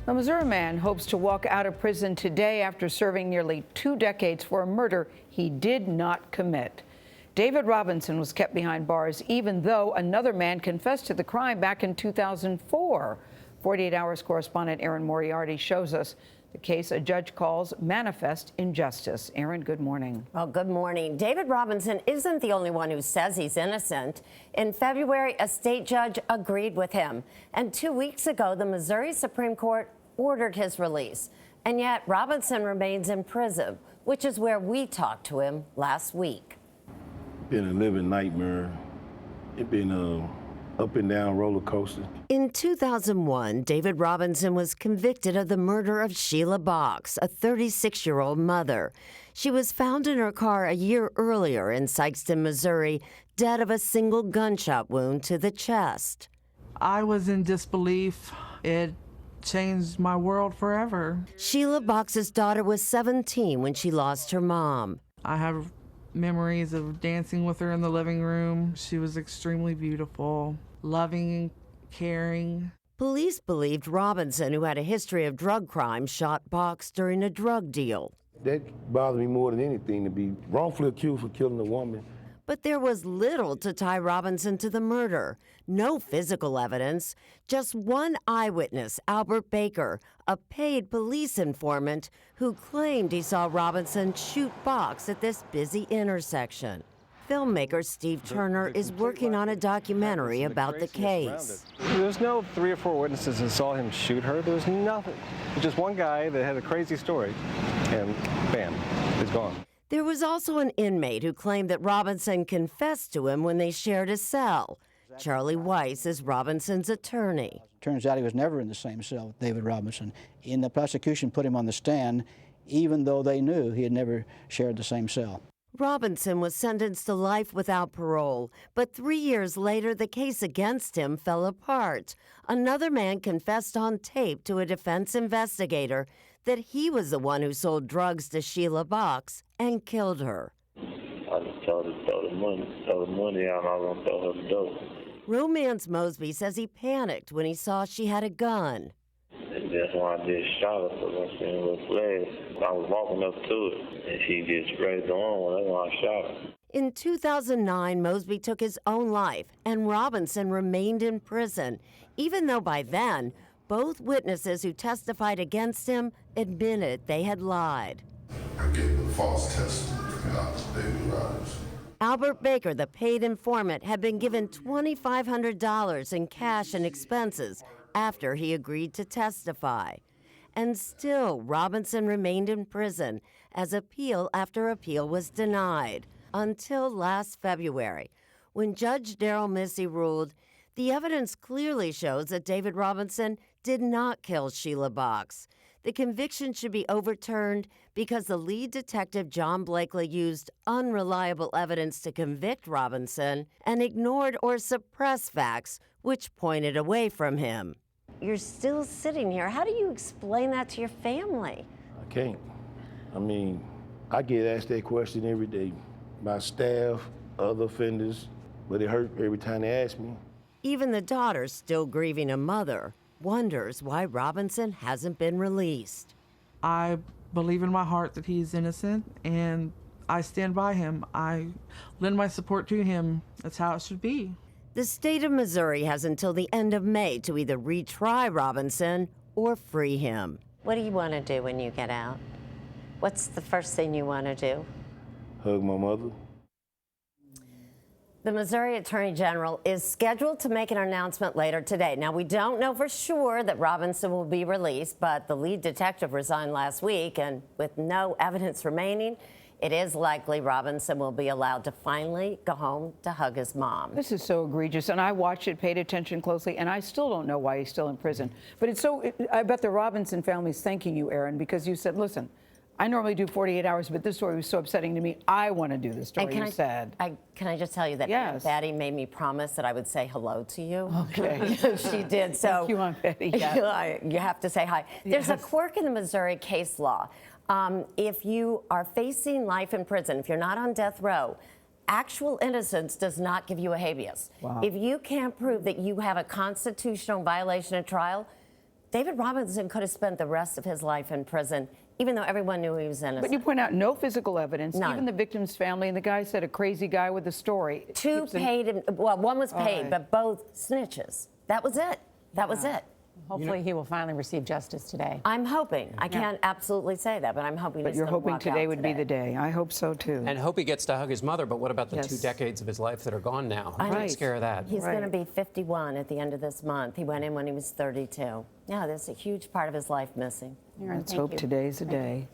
A Missouri man hopes to walk out of prison today after serving nearly 2 decades for a murder he did not commit. David Robinson was kept behind bars even though another man confessed to the crime back in 2004. 48 Hours correspondent Erin Moriarty shows us the case a judge calls manifest injustice. Erin, good morning. Well, good morning. David Robinson isn't the only one who says he's innocent. In February, a state judge agreed with him. And 2 weeks ago, the Missouri Supreme Court ordered his release. And yet Robinson remains in prison, which is where we talked to him last week. Been a living nightmare. It's been a up and down roller coaster. In 2001, David Robinson was convicted of the murder of Sheila Box, a 36-year-old mother. She was found in her car a year earlier in Sikeston, Missouri, dead of a single gunshot wound to the chest. I was in disbelief. It changed my world forever. Sheila Box's daughter was 17 when she lost her mom. I have memories of dancing with her in the living room. She was extremely beautiful, loving and caring. Police believed Robinson, who had a history of drug crimes, shot Box during a drug deal. That bothered me more than anything, to be wrongfully accused for killing a woman. But there was little to tie Robinson to the murder. No physical evidence, just one eyewitness, Albert Baker, a paid police informant who claimed he saw Robinson shoot Box at this busy intersection. Filmmaker Steve Turner is working on a documentary about the case. There's no 3 or 4 witnesses that saw him shoot her. There was nothing. Just one guy that had a crazy story, and bam, he's gone. There was also an inmate who claimed that Robinson confessed to him when they shared a cell. Charlie Weiss is Robinson's attorney. Turns out he was never in the same cell with David Robinson. And the prosecution put him on the stand, even though they knew he had never shared the same cell. Robinson was sentenced to life without parole, but 3 years later, the case against him fell apart. Another man confessed on tape to a defense investigator that he was the one who sold drugs to Sheila Box and killed her. I just told her to throw the money out, and I was going to throw her the dope. Romance Mosby says he panicked when he saw she had a gun. And that's why I just shot her, because I seen her flash. I was walking up to it, and she just ready to go on. That's why I shot her. In 2009, Mosby took his own life, and Robinson remained in prison, even though by then, both witnesses who testified against him admitted they had lied. I gave a false testimony about David Robinson. Albert Baker, the paid informant, had been given $2,500 in cash and expenses after he agreed to testify. And still, Robinson remained in prison as appeal after appeal was denied, until last February, when Judge Darrell Missy ruled the evidence clearly shows that David Robinson did not kill Sheila Box. The conviction should be overturned because the lead detective, John Blakely, used unreliable evidence to convict Robinson and ignored or suppressed facts which pointed away from him. You're still sitting here. How do you explain that to your family? I can't. I mean, I get asked that question every day by staff, other offenders, but it hurt every time they ask me. Even the daughter, still grieving a mother, wonders why Robinson hasn't been released. I believe in my heart that he's innocent, and I stand by him. I lend my support to him. That's how it should be. The state of Missouri has until the end of May to either retry Robinson or free him. What do you want to do when you get out? What's the first thing you want to do? Hug my mother. The Missouri Attorney General is scheduled to make an announcement later today. Now, we don't know for sure that Robinson will be released, but the lead detective resigned last week, and with no evidence remaining, it is likely Robinson will be allowed to finally go home to hug his mom. This is so egregious, and I watched it, paid attention closely, and I still don't know why he's still in prison. But I bet the Robinson family's thanking you, Erin, because you said, listen, I normally do 48 hours, but this story was so upsetting to me. I want to do this story, you said. Can I just tell you that Yes. Aunt Betty made me promise that I would say hello to you? Okay. She did. So Thank you, Aunt Betty. Yes. You have to say hi. There's Yes. a quirk in the Missouri case law. If you are facing life in prison, if you're not on death row, actual innocence does not give you a habeas. Wow. If you can't prove that you have a constitutional violation at trial, David Robinson could have spent the rest of his life in prison, even though everyone knew he was innocent. But you point out no physical evidence, None. even the victim's family, and the guy said a crazy guy with a story. Two paid, well, one was paid, right. but both snitches. That was it. That was it. Hopefully he will finally receive justice today. I'm hoping. I can't absolutely say that, but I'm hoping But he's you're gonna hoping walk today out would be the day. I hope so too. And hope he gets to hug his mother, but what about the Yes. 2 decades of his life that are gone now? Who Right. takes care of that? He's Right. going to be 51 at the end of this month. He went in when he was 32. Yeah, there's a huge part of his life missing. Erin, Let's thank hope you. today's the day.